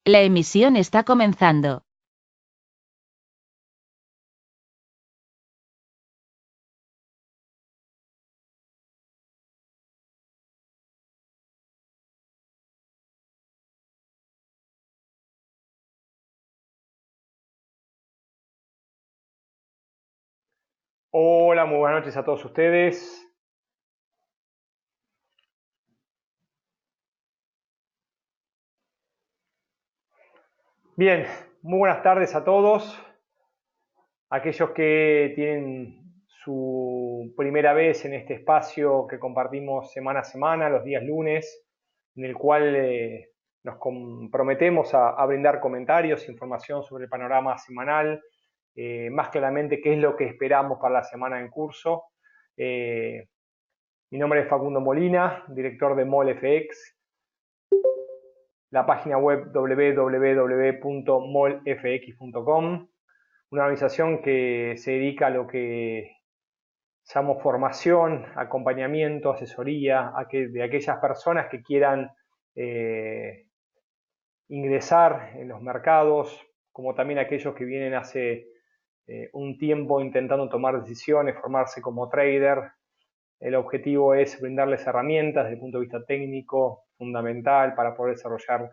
La emisión está comenzando. Hola, muy buenas noches a todos ustedes. Bien, muy buenas tardes a todos. Aquellos que tienen su primera vez en este espacio que compartimos semana a semana, los días lunes, en el cual nos comprometemos a brindar comentarios, información sobre el panorama semanal, más claramente qué es lo que esperamos para la semana en curso. Mi nombre es Facundo Molina, director de MOLFX, la página web www.molfx.com, una organización que se dedica a lo que llamo formación, acompañamiento, asesoría de aquellas personas que quieran ingresar en los mercados, como también aquellos que vienen hace un tiempo intentando tomar decisiones, formarse como trader. El objetivo es brindarles herramientas desde el punto de vista técnico, fundamental, para poder desarrollar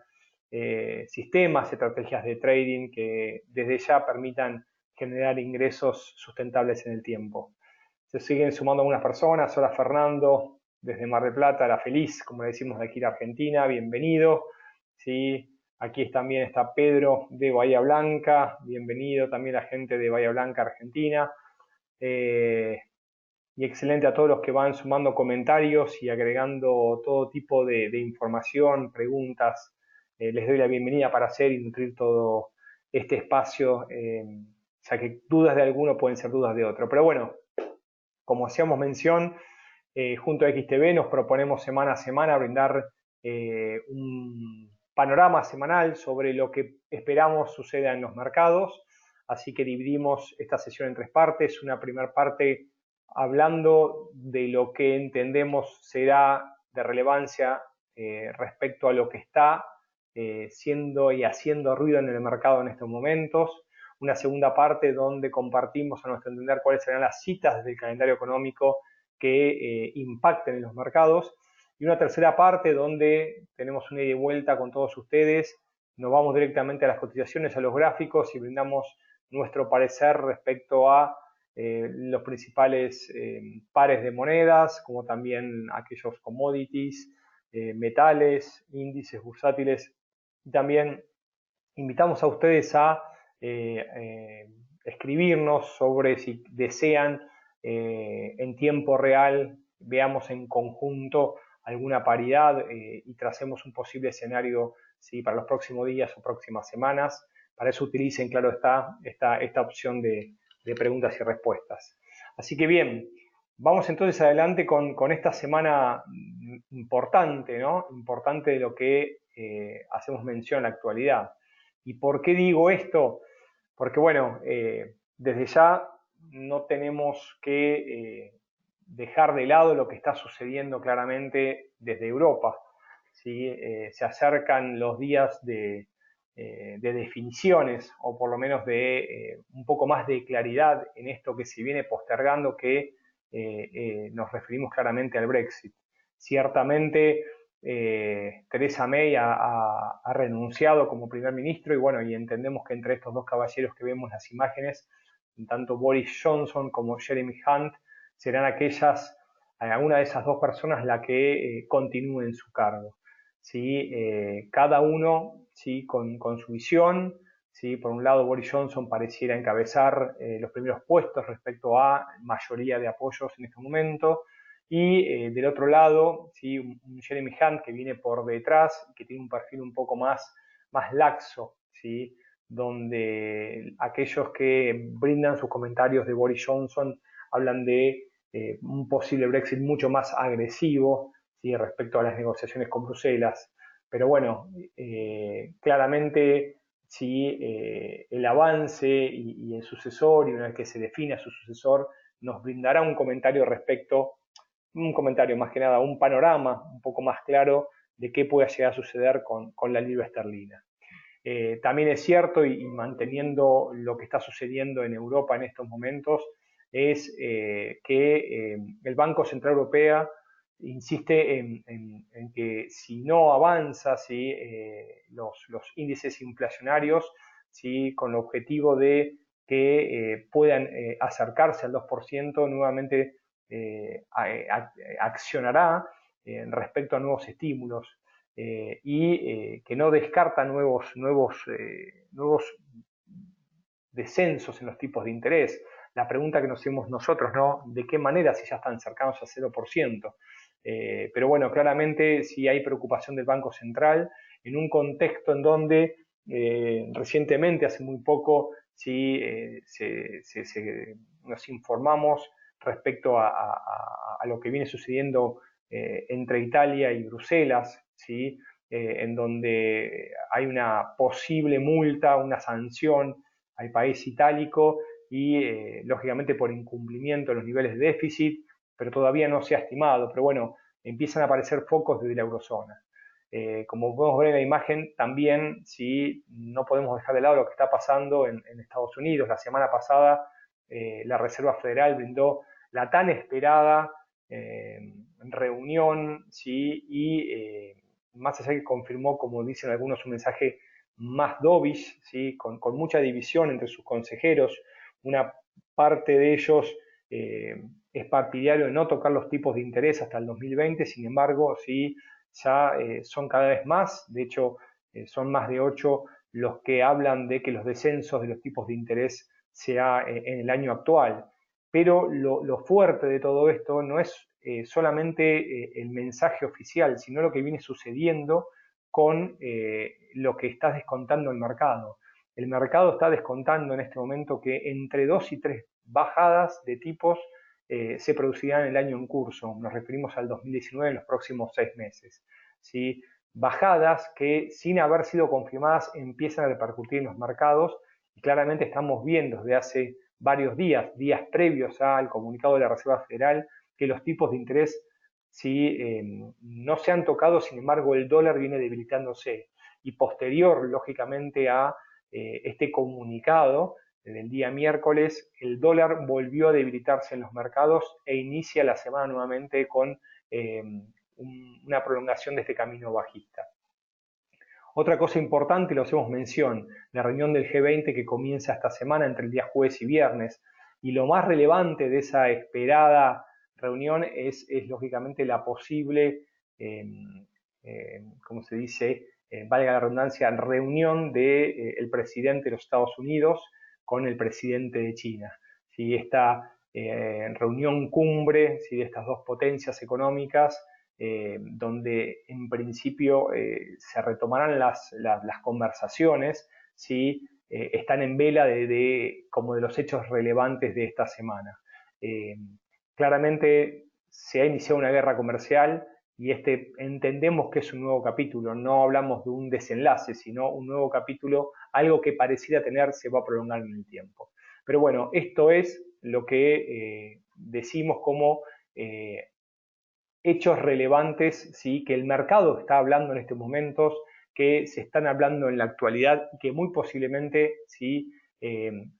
sistemas, estrategias de trading que desde ya permitan generar ingresos sustentables en el tiempo. Se siguen sumando algunas personas. Hola Fernando, desde Mar del Plata, la feliz, como le decimos de aquí de Argentina, bienvenido. ¿Sí? Aquí también está Pedro de Bahía Blanca, bienvenido también la gente de Bahía Blanca, Argentina. Y excelente a todos los que van sumando comentarios y agregando todo tipo de información, preguntas. Les doy la bienvenida para hacer y nutrir todo este espacio, ya que dudas de alguno pueden ser dudas de otro. Pero bueno, como hacíamos mención, junto a XTV nos proponemos semana a semana brindar un panorama semanal sobre lo que esperamos suceda en los mercados. Así que dividimos esta sesión en tres partes. Una primera parte hablando de lo que entendemos será de relevancia respecto a lo que está siendo y haciendo ruido en el mercado en estos momentos. Una segunda parte donde compartimos a nuestro entender cuáles serán las citas del calendario económico que impacten en los mercados. Y una tercera parte donde tenemos una ida y vuelta con todos ustedes. Nos vamos directamente a las cotizaciones, a los gráficos y brindamos nuestro parecer respecto a los principales pares de monedas, como también aquellos commodities, metales, índices bursátiles. Y también invitamos a ustedes a escribirnos sobre si desean en tiempo real, veamos en conjunto alguna paridad y tracemos un posible escenario, ¿sí?, para los próximos días o próximas semanas. Para eso utilicen, claro está, esta opción de preguntas y respuestas. Así que bien, vamos entonces adelante con esta semana importante, ¿no? Importante de lo que hacemos mención en la actualidad. ¿Y por qué digo esto? Porque bueno, desde ya no tenemos que dejar de lado lo que está sucediendo claramente desde Europa. ¿Sí? Se acercan los días de definiciones o por lo menos de un poco más de claridad en esto que se viene postergando, que nos referimos claramente al Brexit. Ciertamente Theresa May ha renunciado como primer ministro y bueno, y entendemos que entre estos dos caballeros que vemos las imágenes, tanto Boris Johnson como Jeremy Hunt, serán alguna de esas dos personas la que continúe en su cargo. ¿Sí? Cada uno, ¿sí?, con su visión. ¿Sí? Por un lado, Boris Johnson pareciera encabezar los primeros puestos respecto a mayoría de apoyos en este momento. Y del otro lado, ¿sí?, un Jeremy Hunt que viene por detrás, que tiene un perfil un poco más laxo, ¿sí?, donde aquellos que brindan sus comentarios de Boris Johnson hablan de un posible Brexit mucho más agresivo, ¿sí?, respecto a las negociaciones con Bruselas. Pero bueno, claramente si el avance y el sucesor, y una vez que se define a su sucesor, nos brindará un comentario más que nada, un panorama un poco más claro de qué puede llegar a suceder con la libra esterlina. También es cierto, y manteniendo lo que está sucediendo en Europa en estos momentos, es que el Banco Central Europeo insiste en que si no avanza ¿sí? Los índices inflacionarios, ¿sí? Con el objetivo de que puedan acercarse al 2%, nuevamente accionará respecto a nuevos estímulos y que no descarta nuevos descensos en los tipos de interés. La pregunta que nos hacemos nosotros, ¿no? ¿De qué manera si ya están cercanos al 0%? Pero bueno, claramente si hay preocupación del Banco Central en un contexto en donde recientemente, hace muy poco, sí, nos informamos respecto a lo que viene sucediendo entre Italia y Bruselas, ¿sí? En donde hay una posible multa, una sanción al país itálico y lógicamente por incumplimiento de los niveles de déficit, pero todavía no se ha estimado, pero bueno, empiezan a aparecer focos desde la eurozona. Como podemos ver en la imagen, también si no podemos dejar de lado lo que está pasando en Estados Unidos. La semana pasada la Reserva Federal brindó la tan esperada reunión, ¿sí? Y más allá que confirmó, como dicen algunos, un mensaje más dovish, ¿sí? Con mucha división entre sus consejeros. Una parte de ellos es partidario de no tocar los tipos de interés hasta el 2020, sin embargo, sí, ya son cada vez más, de hecho, son más de 8 los que hablan de que los descensos de los tipos de interés sea en el año actual. Pero lo fuerte de todo esto no es solamente el mensaje oficial, sino lo que viene sucediendo con lo que está descontando el mercado. El mercado está descontando en este momento que entre 2 y 3 bajadas de tipos se producirán en el año en curso. Nos referimos al 2019 en los próximos 6 meses. ¿Sí? Bajadas que sin haber sido confirmadas empiezan a repercutir en los mercados y claramente estamos viendo desde hace varios días previos al comunicado de la Reserva Federal, que los tipos de interés ¿sí? No se han tocado, sin embargo el dólar viene debilitándose y posterior lógicamente a este comunicado del día miércoles, el dólar volvió a debilitarse en los mercados e inicia la semana nuevamente con una prolongación de este camino bajista. Otra cosa importante, lo hacemos mención, la reunión del G20 que comienza esta semana entre el día jueves y viernes, y lo más relevante de esa esperada reunión es lógicamente la posible, como se dice, valga la redundancia, reunión del presidente de los Estados Unidos con el presidente de China. ¿Sí? Esta reunión cumbre, ¿sí? De estas dos potencias económicas, donde en principio se retomarán las conversaciones, ¿sí? Están en vela como de los hechos relevantes de esta semana. Claramente se ha iniciado una guerra comercial y entendemos que es un nuevo capítulo, no hablamos de un desenlace, sino un nuevo capítulo, algo que pareciera tener se va a prolongar en el tiempo. Pero bueno, esto es lo que decimos como hechos relevantes, ¿sí? Que el mercado está hablando en estos momentos, que se están hablando en la actualidad y que muy posiblemente ¿sí?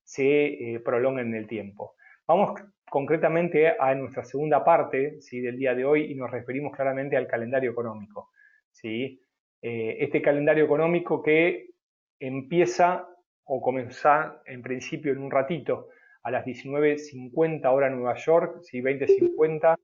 Se prolonguen en el tiempo. Vamos concretamente a nuestra segunda parte ¿sí? Del día de hoy y nos referimos claramente al calendario económico. ¿Sí? Este calendario económico que empieza o comenzará en principio en un ratito a las 19:50 hora Nueva York, ¿sí? 20:50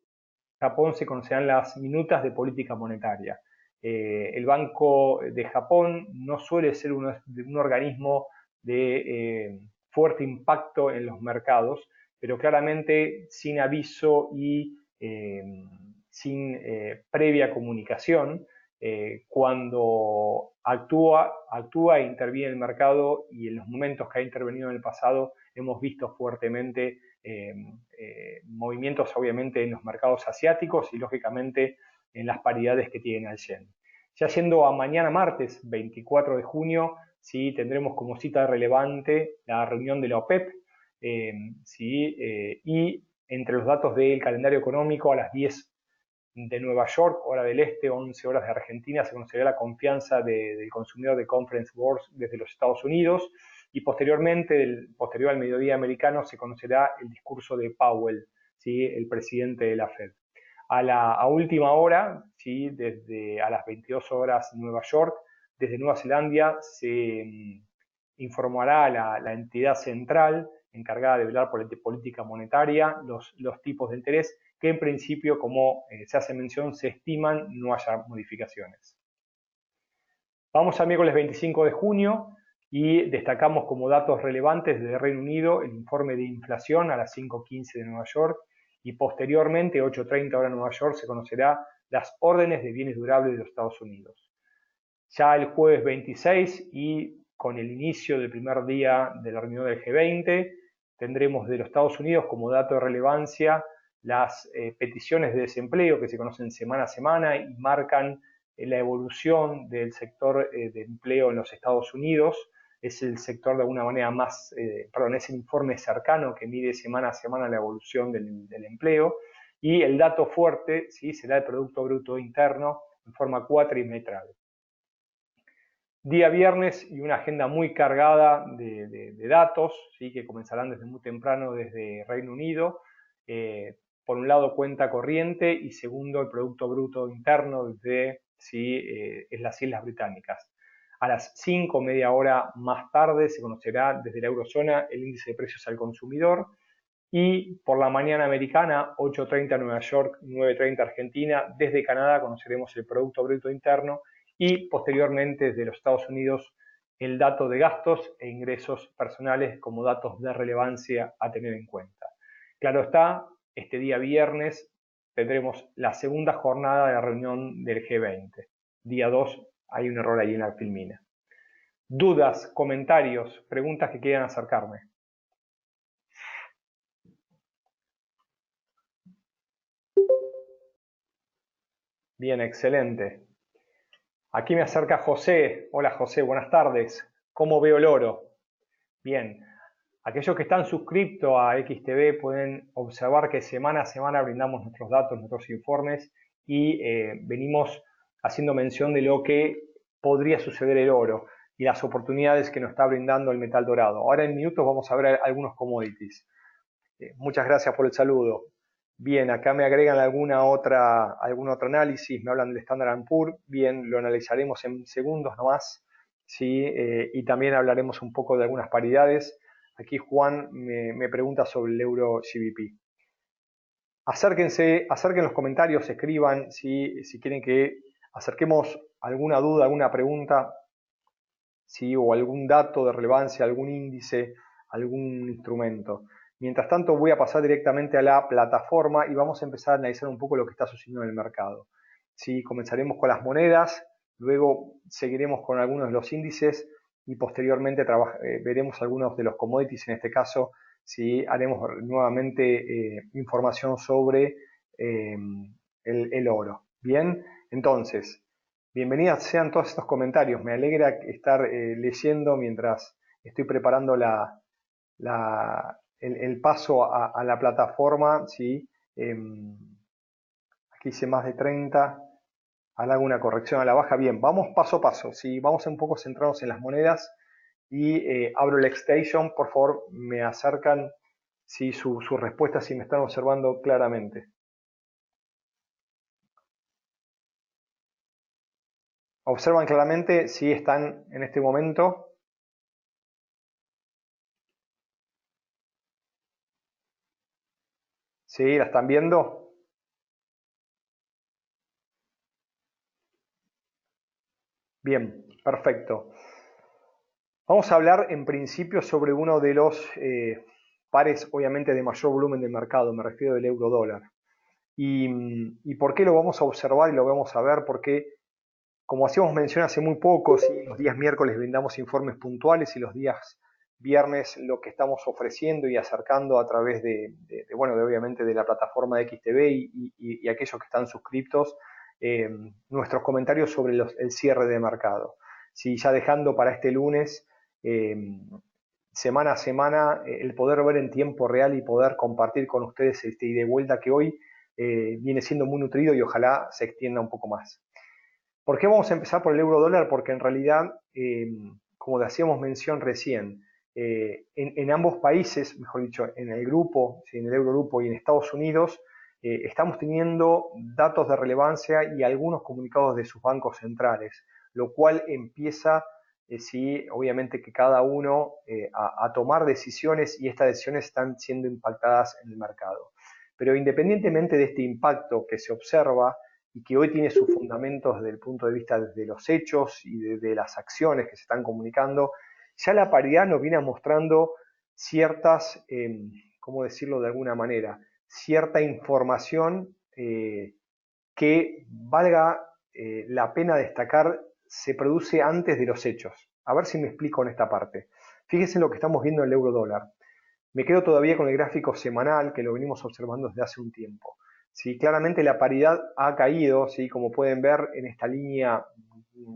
Japón, se conocerán las minutas de política monetaria. El Banco de Japón no suele ser un organismo de fuerte impacto en los mercados, pero claramente sin aviso y sin previa comunicación, cuando actúa e interviene en el mercado, y en los momentos que ha intervenido en el pasado hemos visto fuertemente movimientos obviamente en los mercados asiáticos y lógicamente en las paridades que tienen al yen. Ya yendo a mañana martes 24 de junio, ¿sí? Tendremos como cita relevante la reunión de la OPEP, ¿sí? Y entre los datos del calendario económico a las 10 de Nueva York, hora del este, 11 horas de Argentina, se conocerá la confianza del consumidor de Conference Board desde los Estados Unidos, y posteriormente, posterior al mediodía americano, se conocerá el discurso de Powell, ¿sí?, el presidente de la Fed. A última hora, ¿sí?, desde a las 22 horas Nueva York, desde Nueva Zelanda se informará a la entidad central encargada de velar por la política monetaria, los tipos de interés, que en principio, como se hace mención, se estiman no haya modificaciones. Vamos al miércoles 25 de junio y destacamos como datos relevantes desde Reino Unido el informe de inflación a las 5:15 de Nueva York, y posteriormente, 8:30 hora de Nueva York, se conocerá las órdenes de bienes durables de los Estados Unidos. Ya el jueves 26 y con el inicio del primer día de la reunión del G20, tendremos de los Estados Unidos como dato de relevancia las peticiones de desempleo que se conocen semana a semana y marcan la evolución del sector de empleo en los Estados Unidos. Es el sector de alguna manera más, es el informe cercano que mide semana a semana la evolución del empleo. Y el dato fuerte, ¿sí?, será el Producto Bruto Interno en forma cuatrimestral. Día viernes y una agenda muy cargada de datos, ¿sí?, que comenzarán desde muy temprano desde Reino Unido. Por un lado, cuenta corriente, y segundo, el Producto Bruto Interno de las Islas Británicas. A las 5, media hora más tarde, se conocerá desde la eurozona el índice de precios al consumidor. Y por la mañana americana, 8:30 Nueva York, 9:30 Argentina, desde Canadá conoceremos el Producto Bruto Interno, y posteriormente desde los Estados Unidos el dato de gastos e ingresos personales como datos de relevancia a tener en cuenta. Claro está, este día viernes tendremos la segunda jornada de la reunión del G20. Día 2, hay un error ahí en la filmina. Dudas, comentarios, preguntas que quieran acercarme. Bien, excelente. Aquí me acerca José. Hola José, buenas tardes. ¿Cómo veo el oro? Bien. Aquellos que están suscritos a XTV pueden observar que semana a semana brindamos nuestros datos, nuestros informes, y venimos haciendo mención de lo que podría suceder el oro y las oportunidades que nos está brindando el metal dorado. Ahora en minutos vamos a ver algunos commodities. Muchas gracias por el saludo. Bien, acá me agregan algún otro análisis, me hablan del Standard & Poor's. Bien, lo analizaremos en segundos nomás, ¿sí? Y también hablaremos un poco de algunas paridades. Aquí Juan me pregunta sobre el euro GBP. Acerquen los comentarios, escriban si quieren que acerquemos alguna duda, alguna pregunta, ¿sí?, o algún dato de relevancia, algún índice, algún instrumento. Mientras tanto, voy a pasar directamente a la plataforma y vamos a empezar a analizar un poco lo que está sucediendo en el mercado. ¿Sí? Comenzaremos con las monedas, luego seguiremos con algunos de los índices y posteriormente veremos algunos de los commodities. En este caso, ¿sí?, haremos nuevamente información sobre el oro. Bien, entonces, bienvenidas sean todos estos comentarios. Me alegra estar leyendo mientras estoy preparando el paso a la plataforma, ¿sí? Aquí hice más de 30, ahora hago una corrección a la baja. Bien, vamos paso a paso, ¿sí? Vamos un poco centrados en las monedas y abro el Xstation. Por favor, me acercan, ¿sí?, sus respuestas si me están observando claramente. ¿Observan claramente si están en este momento? ¿Sí? ¿La están viendo? Bien, perfecto. Vamos a hablar en principio sobre uno de los pares, obviamente, de mayor volumen del mercado, me refiero del euro dólar. ¿Y por qué lo vamos a observar y lo vamos a ver? Porque, como hacíamos mención hace muy poco, ¿sí?, los días miércoles brindamos informes puntuales y los días viernes lo que estamos ofreciendo y acercando a través obviamente de la plataforma de XTV y aquellos que están suscriptos, nuestros comentarios sobre el cierre de mercado. ¿Sí? Ya dejando para este lunes, semana a semana, el poder ver en tiempo real y poder compartir con ustedes ida y vuelta, que hoy viene siendo muy nutrido y ojalá se extienda un poco más. ¿Por qué vamos a empezar por el euro dólar? Porque en realidad, como le hacíamos mención recién, en ambos países, mejor dicho, en el grupo, en el Eurogrupo y en Estados Unidos, estamos teniendo datos de relevancia y algunos comunicados de sus bancos centrales, lo cual empieza, sí, obviamente que cada uno a tomar decisiones y estas decisiones están siendo impactadas en el mercado. Pero independientemente de este impacto que se observa y que hoy tiene sus fundamentos desde el punto de vista de los hechos y de las acciones que se están comunicando, ya la paridad nos viene mostrando ciertas, ¿cómo decirlo de alguna manera? Cierta información que valga la pena destacar, se produce antes de los hechos. A ver si me explico en esta parte. Fíjense lo que estamos viendo en el euro dólar. Me quedo todavía con el gráfico semanal que lo venimos observando desde hace un tiempo. ¿Sí? Claramente la paridad ha caído, ¿sí? Como pueden ver en esta línea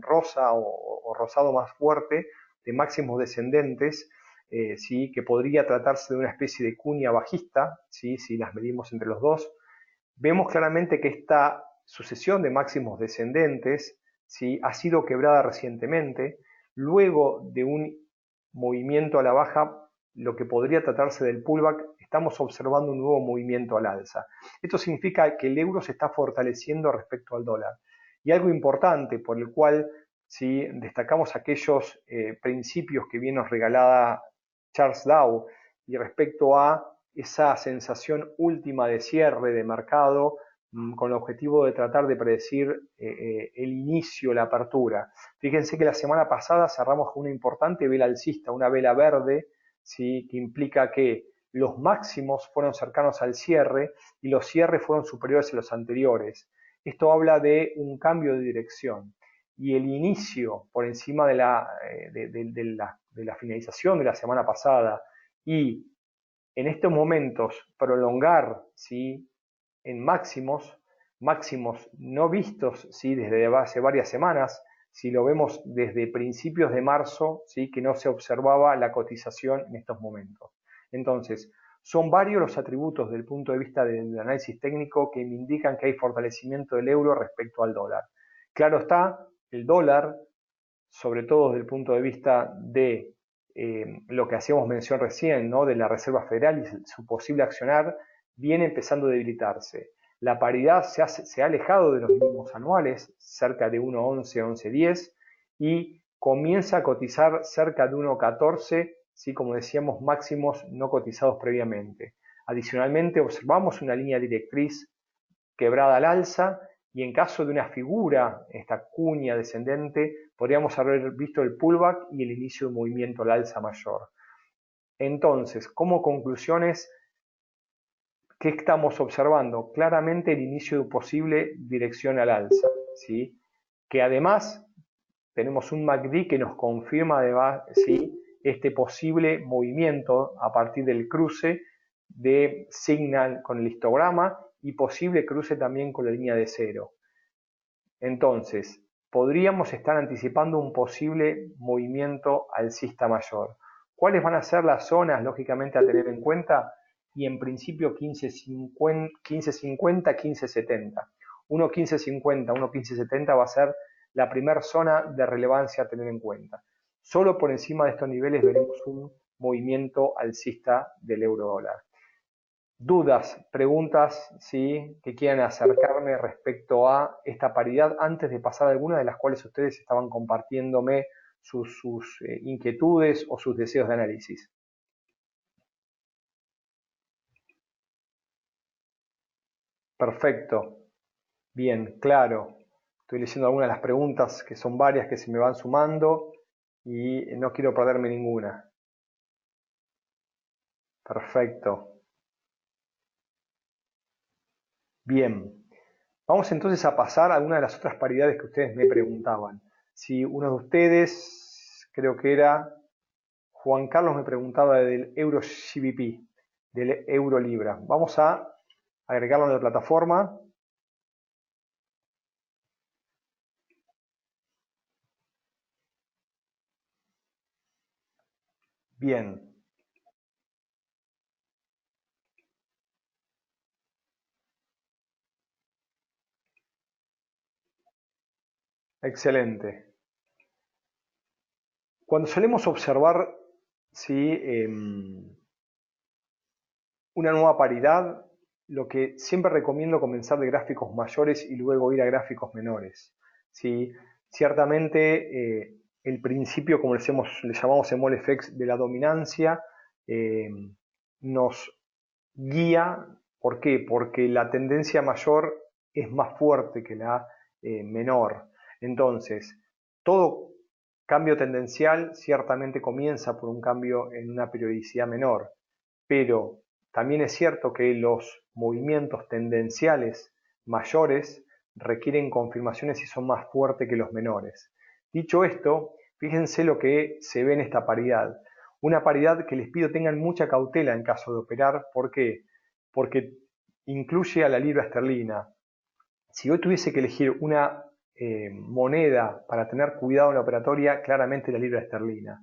rosa o rosado más fuerte de máximos descendentes, ¿sí? Que podría tratarse de una especie de cuña bajista, ¿sí? Si las medimos entre los dos. Vemos claramente que esta sucesión de máximos descendentes, ¿sí? Ha sido quebrada recientemente, luego de un movimiento a la baja, lo que podría tratarse del pullback, estamos observando un nuevo movimiento al alza. Esto significa que el euro se está fortaleciendo respecto al dólar. Y algo importante por el cual, si destacamos aquellos principios que bien nos regalaba Charles Dow y respecto a esa sensación última de cierre de mercado con el objetivo de tratar de predecir el inicio, la apertura. Fíjense que la semana pasada cerramos con una importante vela alcista, una vela verde, ¿sí? Que implica que los máximos fueron cercanos al cierre y los cierres fueron superiores a los anteriores. Esto habla de un cambio de dirección y el inicio por encima de la finalización de la semana pasada y en estos momentos prolongar, ¿sí? En máximos no vistos, ¿sí? Desde hace varias semanas, si lo vemos desde principios de marzo, ¿sí? Que no se observaba la cotización en estos momentos. Entonces, son varios los atributos desde el punto de vista del análisis técnico que me indican que hay fortalecimiento del euro respecto al dólar. Claro está, el dólar, sobre todo desde el punto de vista de lo que hacíamos mención recién, ¿no? De la Reserva Federal y su posible accionar, viene empezando a debilitarse. La paridad se ha alejado de los mínimos anuales, cerca de 1.11, 11.10, y comienza a cotizar cerca de 1.14, ¿sí? Como decíamos, máximos no cotizados previamente. Adicionalmente, observamos una línea directriz quebrada al alza, y en caso de una figura, esta cuña descendente, podríamos haber visto el pullback y el inicio de un movimiento al alza mayor. Entonces, como conclusiones, ¿qué estamos observando? Claramente el inicio de posible dirección al alza, ¿sí? Que además tenemos un MACD que nos confirma además, ¿sí? Este posible movimiento a partir del cruce de Signal con el histograma y posible cruce también con la línea de cero. Entonces, podríamos estar anticipando un posible movimiento alcista mayor. ¿Cuáles van a ser las zonas, lógicamente, a tener en cuenta? Y en principio 15.50, 15.70. 1.1550, 1.1570 va a ser la primera zona de relevancia a tener en cuenta. Solo por encima de estos niveles veremos un movimiento alcista del euro dólar. Dudas, preguntas, ¿sí? Que quieran acercarme respecto a esta paridad antes de pasar a algunas de las cuales ustedes estaban compartiéndome sus inquietudes o sus deseos de análisis. Perfecto. Bien, claro. Estoy leyendo algunas de las preguntas que son varias que se me van sumando y no quiero perderme ninguna. Perfecto. Bien. Vamos entonces a pasar a algunas de las otras paridades que ustedes me preguntaban. Si uno de ustedes, creo que era Juan Carlos, me preguntaba del Euro GBP, del Euro Libra. Vamos a agregarlo en la plataforma. Bien. Excelente. Cuando solemos observar una nueva paridad, lo que siempre recomiendo comenzar de gráficos mayores y luego ir a gráficos menores. ¿Sí? Ciertamente el principio, como le llamamos en MOLFX, de la dominancia nos guía. ¿Por qué? Porque la tendencia mayor es más fuerte que la menor. Entonces, todo cambio tendencial ciertamente comienza por un cambio en una periodicidad menor, pero también es cierto que los movimientos tendenciales mayores requieren confirmaciones y son más fuertes que los menores. Dicho esto, fíjense lo que se ve en esta paridad. Una paridad que les pido tengan mucha cautela en caso de operar. ¿Por qué? Porque incluye a la libra esterlina. Si yo tuviese que elegir una moneda para tener cuidado en la operatoria, claramente la libra esterlina.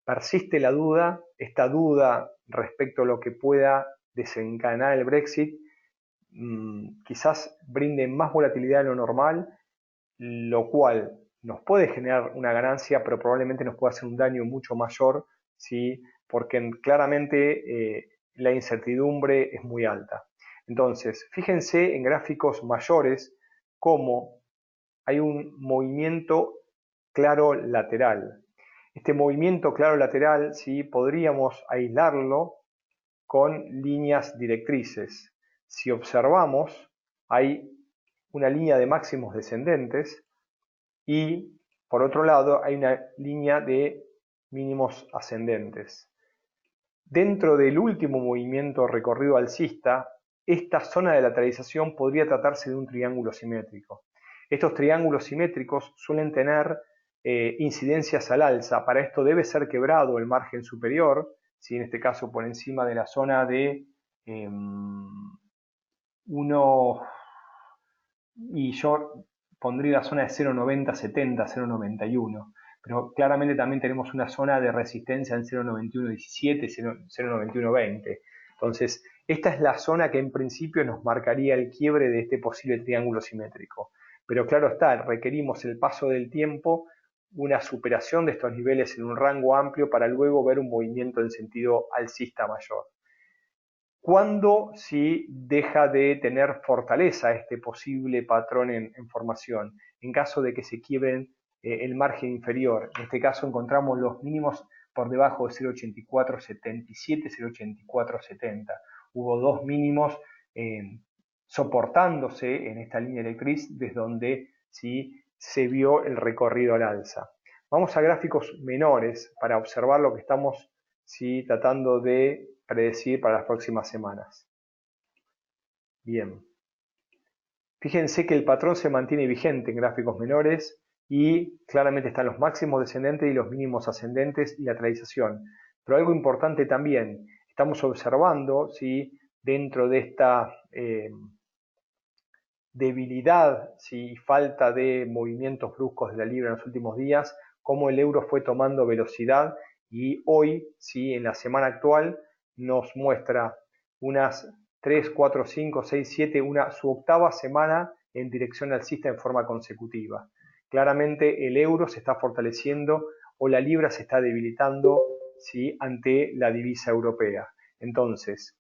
Persiste la duda, esta duda respecto a lo que pueda desencadenar el Brexit, quizás brinde más volatilidad de lo normal, lo cual nos puede generar una ganancia, pero probablemente nos puede hacer un daño mucho mayor, ¿sí? Porque claramente la incertidumbre es muy alta. Entonces, fíjense en gráficos mayores cómo hay un movimiento claro lateral. Este movimiento claro lateral, ¿sí? Podríamos aislarlo con líneas directrices. Si observamos, hay una línea de máximos descendentes y, por otro lado, hay una línea de mínimos ascendentes. Dentro del último movimiento recorrido alcista, esta zona de lateralización podría tratarse de un triángulo simétrico. Estos triángulos simétricos suelen tener incidencias al alza. Para esto debe ser quebrado el margen superior, ¿sí? En este caso por encima de la zona de 1, y yo pondría la zona de 0,9070, 0,91. Pero claramente también tenemos una zona de resistencia en 0,9117, 0,9120. Entonces, esta es la zona que en principio nos marcaría el quiebre de este posible triángulo simétrico. Pero claro está, requerimos el paso del tiempo, una superación de estos niveles en un rango amplio para luego ver un movimiento en sentido alcista mayor. ¿Cuándo si deja de tener fortaleza este posible patrón en formación? En caso de que se quiebren el margen inferior. En este caso encontramos los mínimos por debajo de 0,8477, 0,8470. Hubo dos mínimos soportándose en esta línea directriz desde donde sí se vio el recorrido al alza. Vamos a gráficos menores para observar lo que estamos tratando de predecir para las próximas semanas. Bien. Fíjense que el patrón se mantiene vigente en gráficos menores y claramente están los máximos descendentes y los mínimos ascendentes y la lateralización. Pero algo importante también, estamos observando dentro de esta debilidad y falta de movimientos bruscos de la libra en los últimos días, cómo el euro fue tomando velocidad y hoy, en la semana actual, nos muestra unas 3, 4, 5, 6, 7, su octava semana en dirección alcista en forma consecutiva. Claramente el euro se está fortaleciendo o la libra se está debilitando ante la divisa europea. Entonces,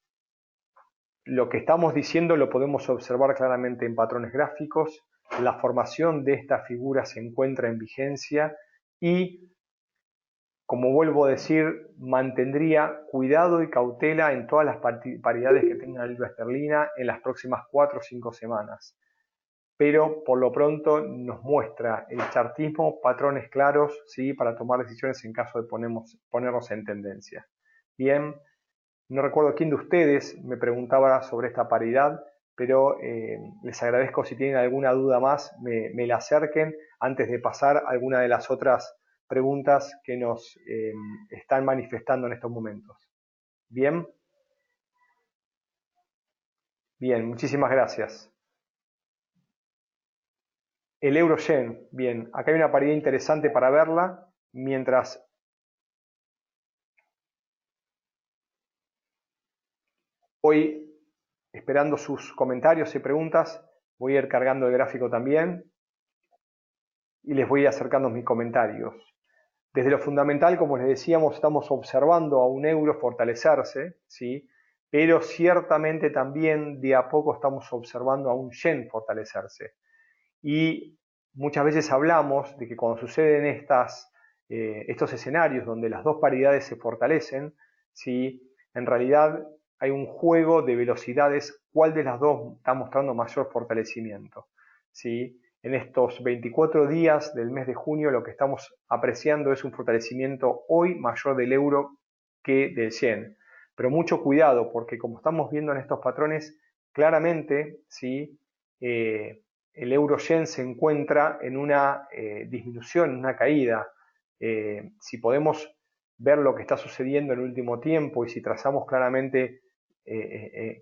lo que estamos diciendo lo podemos observar claramente en patrones gráficos. La formación de esta figura se encuentra en vigencia y, como vuelvo a decir, mantendría cuidado y cautela en todas las paridades que tenga la libra esterlina en las próximas 4 o 5 semanas. Pero por lo pronto nos muestra el chartismo patrones claros para tomar decisiones en caso de ponernos en tendencia. Bien. No recuerdo quién de ustedes me preguntaba sobre esta paridad, pero les agradezco si tienen alguna duda más, me la acerquen antes de pasar a alguna de las otras preguntas que nos están manifestando en estos momentos. ¿Bien? Bien, muchísimas gracias. El euro-yen, bien, acá hay una paridad interesante para verla, mientras voy esperando sus comentarios y preguntas, voy a ir cargando el gráfico también. y les voy acercando mis comentarios. Desde lo fundamental, como les decíamos, estamos observando a un euro fortalecerse, ¿sí? Pero ciertamente también de a poco estamos observando a un yen fortalecerse. Y muchas veces hablamos de que cuando suceden estos escenarios donde las dos paridades se fortalecen, ¿sí? En realidad hay un juego de velocidades, cuál de las dos está mostrando mayor fortalecimiento, ¿sí? En estos 24 días del mes de junio lo que estamos apreciando es un fortalecimiento hoy mayor del euro que del yen. Pero mucho cuidado porque como estamos viendo en estos patrones, claramente, ¿sí? El euro-yen se encuentra en una disminución, en una caída. Si podemos ver lo que está sucediendo en el último tiempo y si trazamos claramente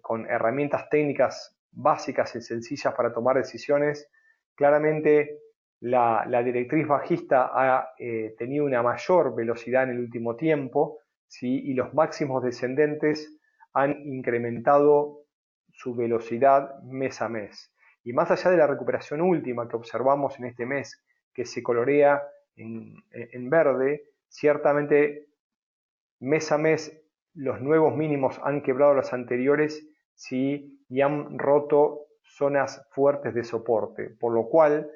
con herramientas técnicas básicas y sencillas para tomar decisiones, claramente la directriz bajista ha tenido una mayor velocidad en el último tiempo, ¿sí? Y los máximos descendentes han incrementado su velocidad mes a mes. Y más allá de la recuperación última que observamos en este mes, que se colorea en verde, ciertamente mes a mes los nuevos mínimos han quebrado los anteriores, ¿sí? Y han roto zonas fuertes de soporte, por lo cual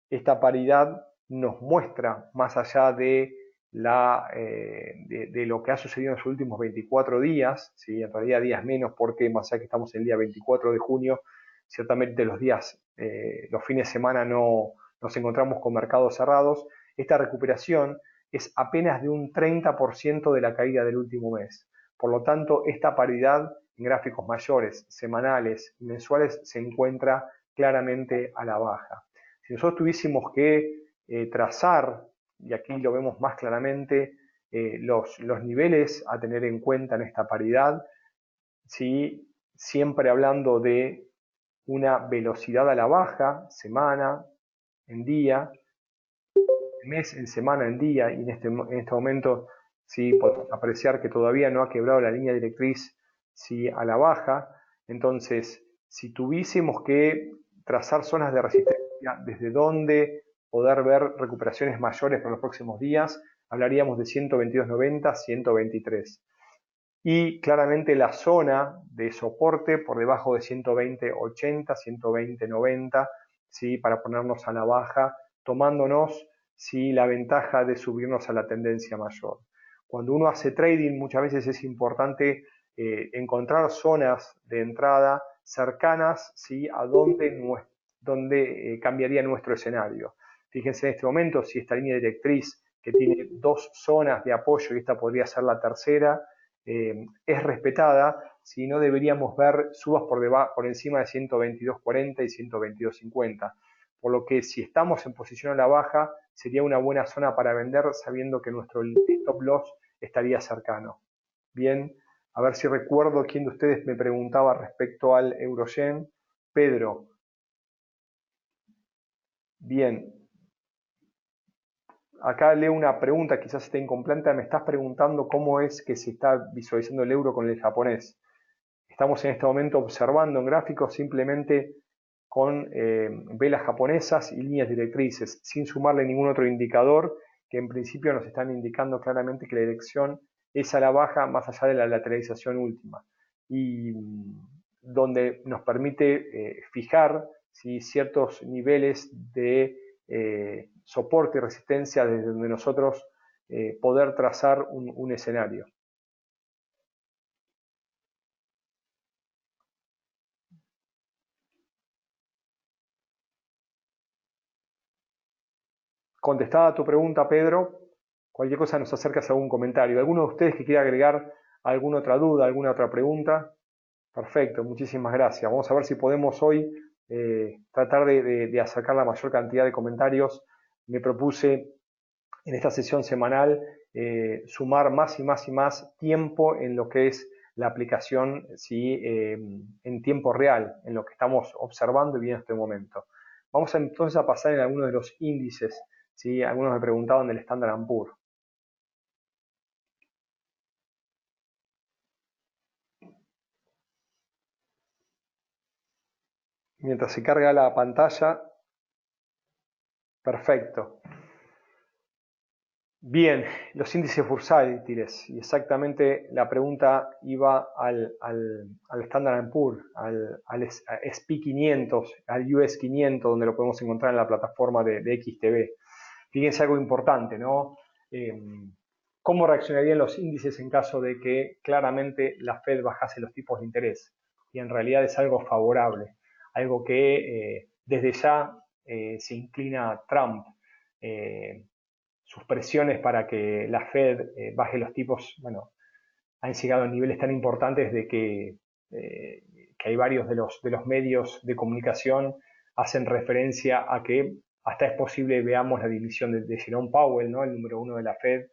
esta paridad nos muestra, más allá de lo que ha sucedido en los últimos 24 días, ¿sí? En realidad días menos porque más allá que estamos el día 24 de junio, ciertamente los fines de semana no nos encontramos con mercados cerrados, esta recuperación es apenas de un 30% de la caída del último mes. Por lo tanto, esta paridad en gráficos mayores, semanales y mensuales se encuentra claramente a la baja. Si nosotros tuviésemos que trazar, y aquí lo vemos más claramente, los niveles a tener en cuenta en esta paridad, ¿sí? Siempre hablando de una velocidad a la baja, semana en día, mes en semana en día, y en este momento sí podemos apreciar que todavía no ha quebrado la línea directriz, sí, a la baja. Entonces, si tuviésemos que trazar zonas de resistencia desde donde poder ver recuperaciones mayores para los próximos días, hablaríamos de 122.90, 123. Y claramente la zona de soporte por debajo de 120.80, 120.90, ¿sí? Para ponernos a la baja, tomándonos, ¿sí? La ventaja de subirnos a la tendencia mayor. Cuando uno hace trading, muchas veces es importante encontrar zonas de entrada cercanas, ¿sí? A donde cambiaría nuestro escenario. Fíjense en este momento si esta línea directriz que tiene dos zonas de apoyo y esta podría ser la tercera, es respetada, si no deberíamos ver subas por encima de 122.40 y 122.50. Por lo que si estamos en posición a la baja, sería una buena zona para vender sabiendo que nuestro stop loss estaría cercano. Bien, a ver si recuerdo quién de ustedes me preguntaba respecto al euro-yen. Pedro. Bien. Acá leo una pregunta, quizás esté incompleta. Me estás preguntando cómo es que se está visualizando el euro con el japonés. Estamos en este momento observando en gráficos simplemente con velas japonesas y líneas directrices, sin sumarle ningún otro indicador que en principio nos están indicando claramente que la dirección es a la baja más allá de la lateralización última y donde nos permite fijar ciertos niveles de soporte y resistencia desde donde nosotros poder trazar un escenario. Contestada tu pregunta, Pedro, cualquier cosa nos acercas a algún comentario. ¿Alguno de ustedes que quiera agregar alguna otra duda, alguna otra pregunta? Perfecto, muchísimas gracias. Vamos a ver si podemos hoy tratar de acercar la mayor cantidad de comentarios. Me propuse en esta sesión semanal sumar más y más y más tiempo en lo que es la aplicación, ¿sí? En tiempo real, en lo que estamos observando y viendo en este momento. Vamos entonces a pasar en algunos de los índices, ¿sí? Algunos me preguntaban del Standard & Poor's. Mientras se carga la pantalla, Perfecto. Bien, los índices bursátiles, y exactamente la pregunta iba al Standard Poor's, al SP 500, al US 500, donde lo podemos encontrar en la plataforma de XTB. Fíjense algo importante, ¿no? ¿Cómo reaccionarían los índices en caso de que claramente la Fed bajase los tipos de interés? Y en realidad es algo favorable, algo que desde ya se inclina a Trump. Sus presiones para que la Fed baje los tipos, bueno, han llegado a niveles tan importantes de que hay varios de los medios de comunicación hacen referencia a que hasta es posible veamos la dimisión de Jerome Powell, ¿no? El número uno de la Fed,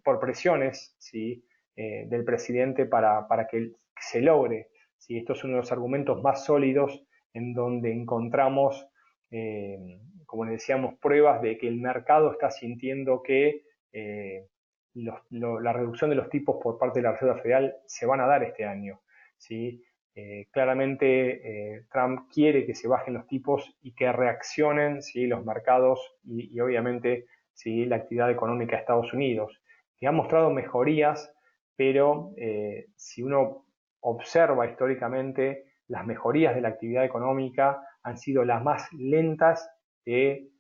por presiones, ¿sí? Del presidente para que se logre. ¿Sí? Esto es uno de los argumentos más sólidos en donde encontramos, como les decíamos, pruebas de que el mercado está sintiendo que la reducción de los tipos por parte de la Reserva Federal se van a dar este año. ¿Sí? Claramente Trump quiere que se bajen los tipos y que reaccionen, ¿sí? Los mercados y obviamente, ¿sí? La actividad económica de Estados Unidos, que ha mostrado mejorías, pero si uno observa históricamente, las mejorías de la actividad económica han sido las más lentas de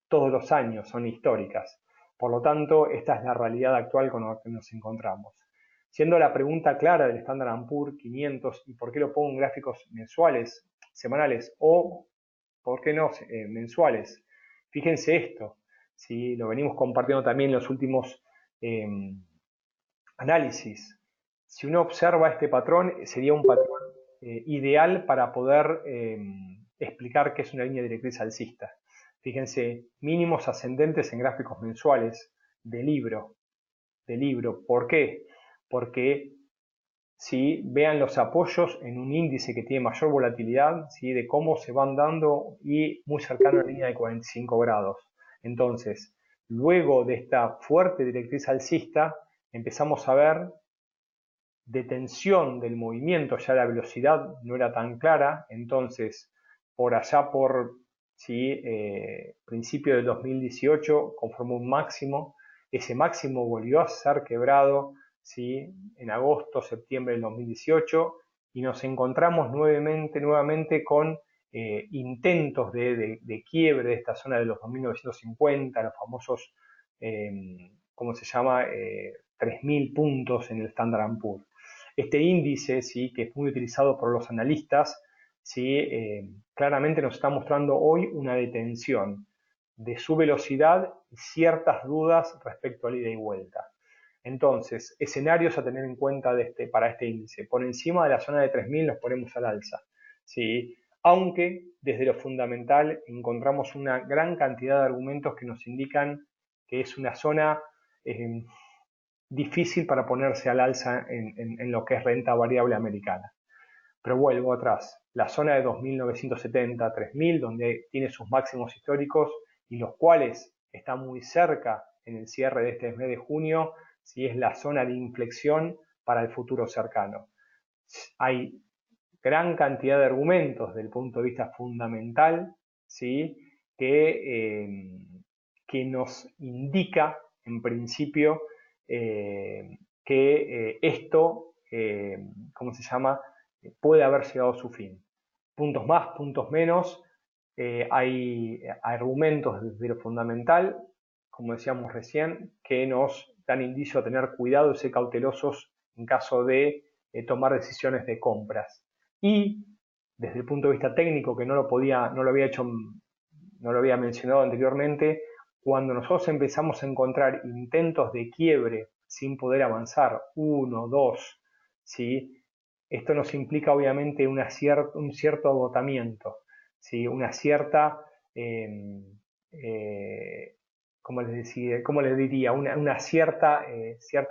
todos los años, son históricas. Por lo tanto, esta es la realidad actual con la que nos encontramos. Siendo la pregunta clara del Standard Poor's 500 y por qué lo pongo en gráficos mensuales, semanales o, por qué no, mensuales. Fíjense esto, ¿sí? Lo venimos compartiendo también en los últimos análisis. Si uno observa este patrón, sería un patrón ideal para poder explicar qué es una línea directriz alcista. Fíjense, mínimos ascendentes en gráficos mensuales de libro. ¿Por qué? Porque si vean los apoyos en un índice que tiene mayor volatilidad, ¿sí? De cómo se van dando y muy cercano a la línea de 45 grados. Entonces, luego de esta fuerte directriz alcista, empezamos a ver detención del movimiento, ya la velocidad no era tan clara, entonces por allá por ¿sí? Principio del 2018 conformó un máximo, ese máximo volvió a ser quebrado, ¿sí? En agosto, septiembre del 2018 y nos encontramos nuevamente con intentos de quiebre de esta zona de los 2950, los famosos, ¿cómo se llama? 3.000 puntos en el Standard Poor's. Este índice, ¿sí? Que es muy utilizado por los analistas, ¿sí? Claramente nos está mostrando hoy una detención de su velocidad y ciertas dudas respecto a la ida y vuelta. Entonces, escenarios a tener en cuenta para este índice. Por encima de la zona de 3.000 nos ponemos al alza, ¿sí? Aunque desde lo fundamental encontramos una gran cantidad de argumentos que nos indican que es una zona difícil para ponerse al alza en lo que es renta variable americana. Pero vuelvo atrás, la zona de 2.970, 3.000, donde tiene sus máximos históricos y los cuales está muy cerca en el cierre de este mes de junio, si es la zona de inflexión para el futuro cercano. Hay gran cantidad de argumentos desde el punto de vista fundamental, ¿sí? Que nos indica, en principio, que esto, ¿cómo se llama?, puede haber llegado a su fin. Puntos más, puntos menos, hay argumentos desde lo fundamental, como decíamos recién, que nos dan indicio a tener cuidado y ser cautelosos en caso de tomar decisiones de compras. Y desde el punto de vista técnico, que no lo había mencionado anteriormente, cuando nosotros empezamos a encontrar intentos de quiebre sin poder avanzar, 1, 2, ¿sí? Esto nos implica obviamente un cierto agotamiento, ¿sí? Una cierta, ¿cómo les diría? Una cierta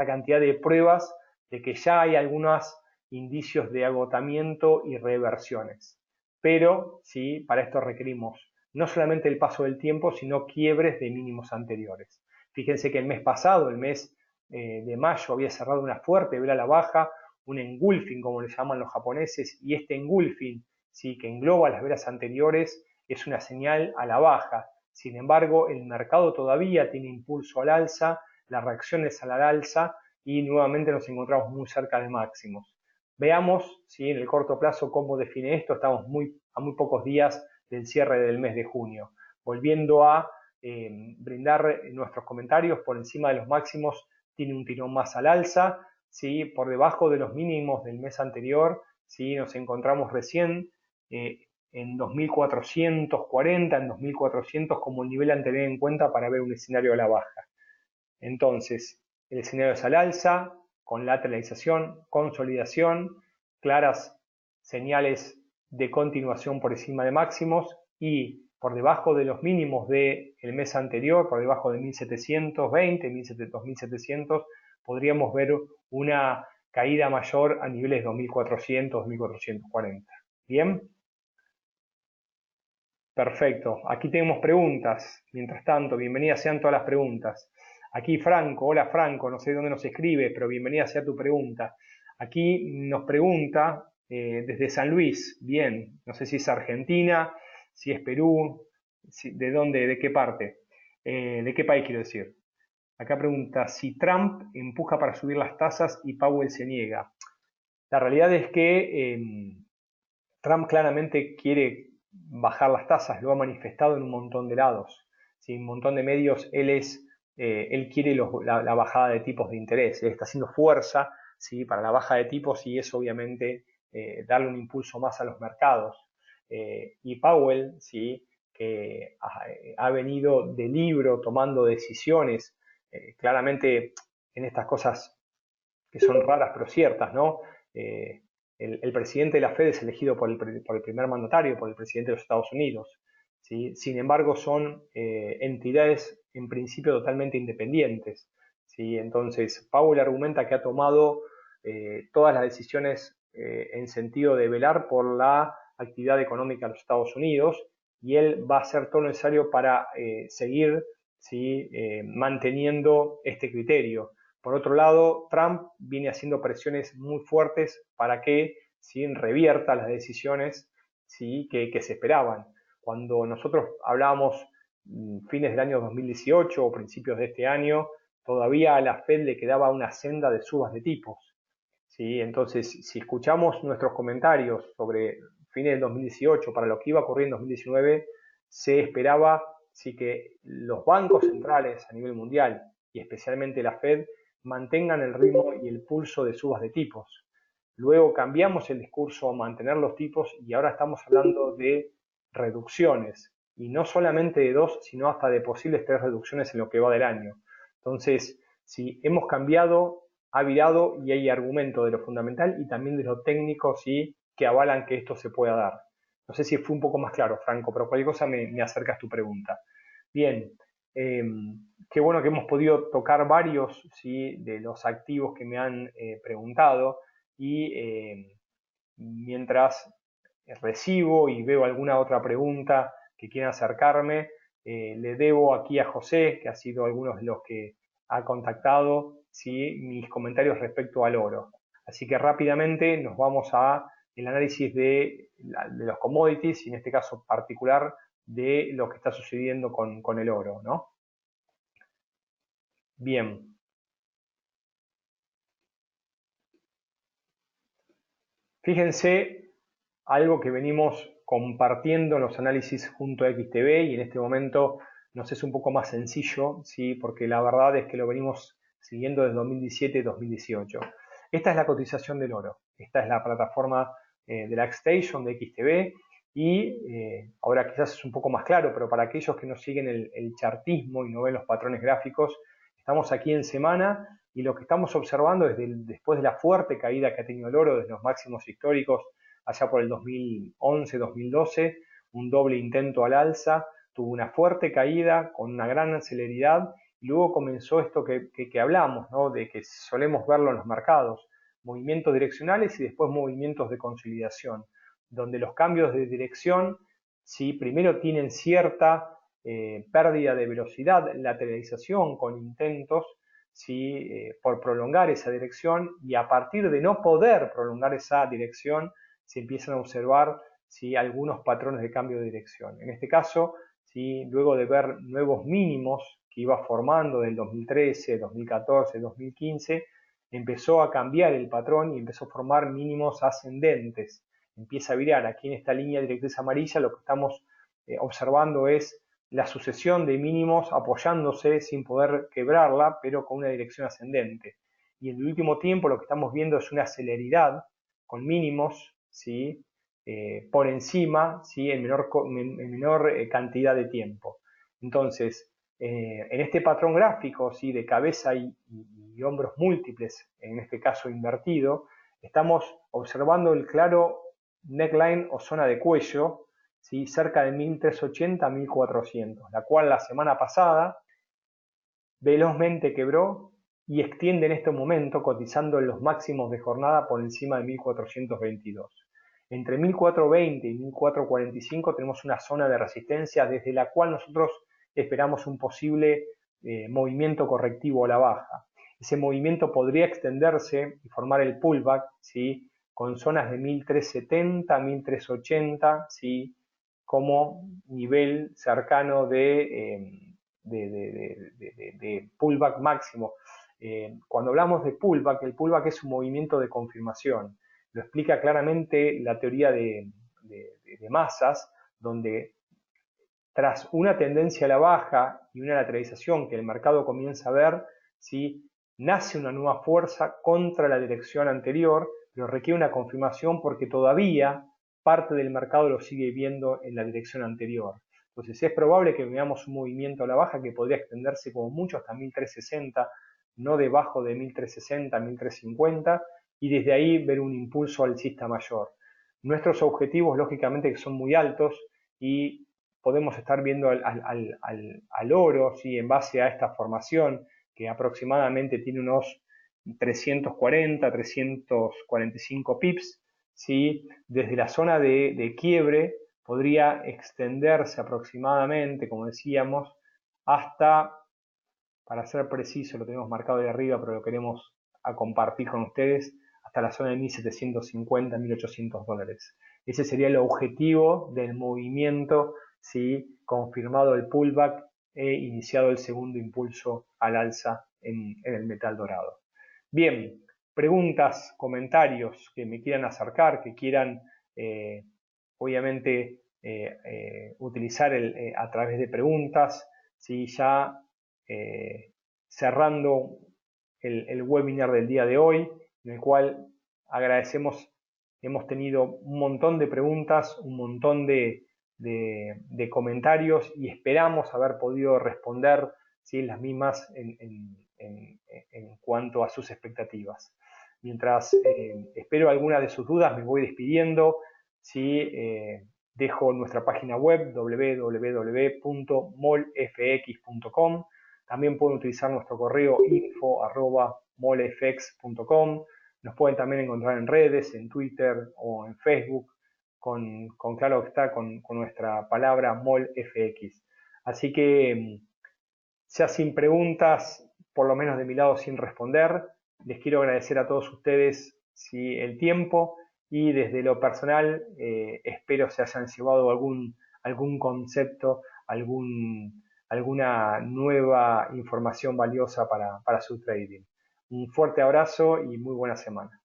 cantidad de pruebas de que ya hay algunos indicios de agotamiento y reversiones. Pero ¿sí? Para esto requerimos no solamente el paso del tiempo, sino quiebres de mínimos anteriores. Fíjense que el mes pasado, el mes de mayo, había cerrado una fuerte vela a la baja, un engulfing, como le llaman los japoneses, y este engulfing, ¿sí? Que engloba las velas anteriores, es una señal a la baja. Sin embargo, el mercado todavía tiene impulso al alza, la reacción es al alza y nuevamente nos encontramos muy cerca de máximos. Veamos si en el corto plazo cómo define esto. Estamos a muy pocos días del cierre del mes de junio. Volviendo a brindar nuestros comentarios, por encima de los máximos tiene un tirón más al alza, ¿sí? Por debajo de los mínimos del mes anterior, ¿sí? Nos encontramos recién en 2440, en 2400 como el nivel a tener en cuenta para ver un escenario a la baja. Entonces, el escenario es al alza, con lateralización, consolidación, claras señales de continuación por encima de máximos y por debajo de los mínimos del mes anterior, por debajo de 1720, 2700, podríamos ver una caída mayor a niveles 2400, 2440. ¿Bien? Perfecto. Aquí tenemos preguntas. Mientras tanto, bienvenidas sean todas las preguntas. Aquí Franco, hola Franco, no sé dónde nos escribe, pero bienvenida sea tu pregunta. Aquí nos pregunta desde San Luis, bien, no sé si es Argentina, si es Perú, de dónde, de qué parte, de qué país quiero decir. Acá pregunta si Trump empuja para subir las tasas y Powell se niega. La realidad es que Trump claramente quiere bajar las tasas, lo ha manifestado en un montón de lados. ¿Sí? Un montón de medios, él quiere la bajada de tipos de interés, él está haciendo fuerza, ¿sí? Para la baja de tipos y eso obviamente darle un impulso más a los mercados. Y Powell, ¿sí? Que ha venido de libro tomando decisiones, claramente en estas cosas que son raras pero ciertas, ¿no? El presidente de la Fed es elegido por el primer mandatario, por el presidente de los Estados Unidos. ¿Sí? Sin embargo, son entidades en principio totalmente independientes. ¿Sí? Entonces, Powell argumenta que ha tomado todas las decisiones en sentido de velar por la actividad económica de los Estados Unidos y él va a hacer todo lo necesario para seguir, ¿sí? Manteniendo este criterio. Por otro lado, Trump viene haciendo presiones muy fuertes para que ¿sí? Revierta las decisiones ¿sí? que se esperaban. Cuando nosotros hablábamos fines del año 2018 o principios de este año, todavía a la Fed le quedaba una senda de subas de tipos. ¿Sí? Entonces, si escuchamos nuestros comentarios sobre fines del 2018 para lo que iba a ocurrir en 2019, se esperaba ¿sí? Que los bancos centrales a nivel mundial y especialmente la Fed mantengan el ritmo y el pulso de subas de tipos. Luego cambiamos el discurso a mantener los tipos y ahora estamos hablando de reducciones y no solamente de 2, sino hasta de posibles 3 reducciones en lo que va del año. Entonces, si hemos cambiado, ha virado y hay argumento de lo fundamental y también de lo técnico ¿sí? Que avalan que esto se pueda dar. No sé si fue un poco más claro, Franco, pero cualquier cosa me acercas tu pregunta. Bien, qué bueno que hemos podido tocar varios ¿sí? de los activos que me han preguntado y mientras recibo y veo alguna otra pregunta que quieran acercarme, le debo aquí a José, que ha sido algunos de los que ha contactado, ¿sí? Mis comentarios respecto al oro. Así que rápidamente nos vamos a el análisis de los commodities y en este caso particular de lo que está sucediendo con el oro, ¿no? Bien. Fíjense algo que venimos compartiendo en los análisis junto a XTB y en este momento nos es un poco más sencillo, ¿sí? Porque la verdad es que lo venimos siguiendo desde 2017-2018. Esta es la cotización del oro. Esta es la plataforma de la Xstation de XTB y ahora quizás es un poco más claro, pero para aquellos que no siguen el chartismo y no ven los patrones gráficos, estamos aquí en semana y lo que estamos observando después de la fuerte caída que ha tenido el oro desde los máximos históricos allá por el 2011-2012, un doble intento al alza, tuvo una fuerte caída con una gran celeridad y luego comenzó esto que hablamos, ¿no? De que solemos verlo en los mercados, movimientos direccionales y después movimientos de consolidación, donde los cambios de dirección, ¿sí? Primero tienen cierta pérdida de velocidad, lateralización con intentos, ¿sí? Por prolongar esa dirección y a partir de no poder prolongar esa dirección, se empiezan a observar ¿sí? Algunos patrones de cambio de dirección. En este caso, ¿sí? Luego de ver nuevos mínimos que iba formando del 2013, 2014, 2015, empezó a cambiar el patrón y empezó a formar mínimos ascendentes. Empieza a virar. Aquí en esta línea directriz amarilla lo que estamos observando es la sucesión de mínimos apoyándose sin poder quebrarla, pero con una dirección ascendente. Y en el último tiempo lo que estamos viendo es una celeridad con mínimos, ¿sí? Por encima, ¿sí? en menor cantidad de tiempo. Entonces, en este patrón gráfico, ¿sí? de cabeza y hombros múltiples, en este caso invertido, estamos observando el claro neckline o zona de cuello, ¿sí? cerca de 1380 a 1400, la cual la semana pasada velozmente quebró y extiende en este momento cotizando en los máximos de jornada por encima de 1422. Entre 1420 y 1445 tenemos una zona de resistencia desde la cual nosotros esperamos un posible movimiento correctivo a la baja. Ese movimiento podría extenderse y formar el pullback, ¿sí? con zonas de 1370, 1380, ¿sí? como nivel cercano de pullback máximo. Cuando hablamos de pullback, el pullback es un movimiento de confirmación. Lo explica claramente la teoría de masas, donde tras una tendencia a la baja y una lateralización que el mercado comienza a ver, ¿sí? nace una nueva fuerza contra la dirección anterior, pero requiere una confirmación porque todavía parte del mercado lo sigue viendo en la dirección anterior. Entonces es probable que veamos un movimiento a la baja que podría extenderse como mucho hasta 1360, no debajo de 1360, 1350, y desde ahí ver un impulso alcista mayor. Nuestros objetivos, lógicamente, que son muy altos y podemos estar viendo al oro, ¿sí? en base a esta formación que aproximadamente tiene unos 340, 345 pips, ¿sí? desde la zona de quiebre podría extenderse aproximadamente, como decíamos, hasta, para ser preciso, lo tenemos marcado de arriba, pero lo queremos a compartir con ustedes, hasta la zona de 1750, 1800 dólares. Ese sería el objetivo del movimiento, ¿sí? confirmado el pullback e iniciado el segundo impulso al alza en el metal dorado. Bien, preguntas, comentarios que me quieran acercar, que quieran obviamente utilizar a través de preguntas, ¿sí? ya cerrando el webinar del día de hoy, en el cual agradecemos, hemos tenido un montón de preguntas, un montón de comentarios y esperamos haber podido responder, ¿sí? las mismas en cuanto a sus expectativas. Mientras espero algunas de sus dudas, me voy despidiendo, ¿sí? Dejo nuestra página web www.molfx.com. También pueden utilizar nuestro correo info@molfx.com. Nos pueden también encontrar en redes, en Twitter o en Facebook, con claro que está, con nuestra palabra molfx. Así que, ya sin preguntas, por lo menos de mi lado sin responder, les quiero agradecer a todos ustedes, ¿sí? el tiempo, y desde lo personal espero se hayan llevado algún concepto, alguna nueva información valiosa para su trading. Un fuerte abrazo y muy buena semana.